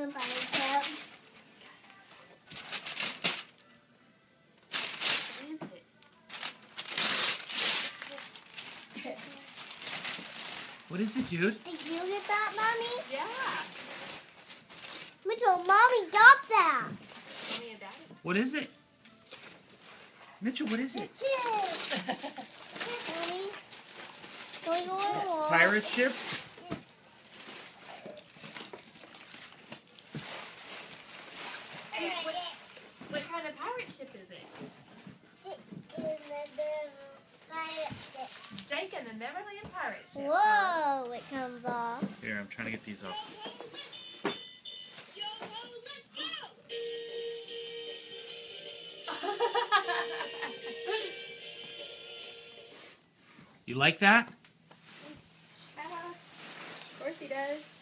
a pirate ship. What is it? What is it, dude? Did you get that, Mommy? Yeah. Mitchell, Mommy got that. Mommy and Daddy. What is it? Mitchell, what is it? Mommy. Going on. Pirate ship? Hey, what kind of pirate ship is it? Jake and the Neverland pirate ship. Whoa, it comes off. Here, I'm trying to get these off. You like that? Of course he does.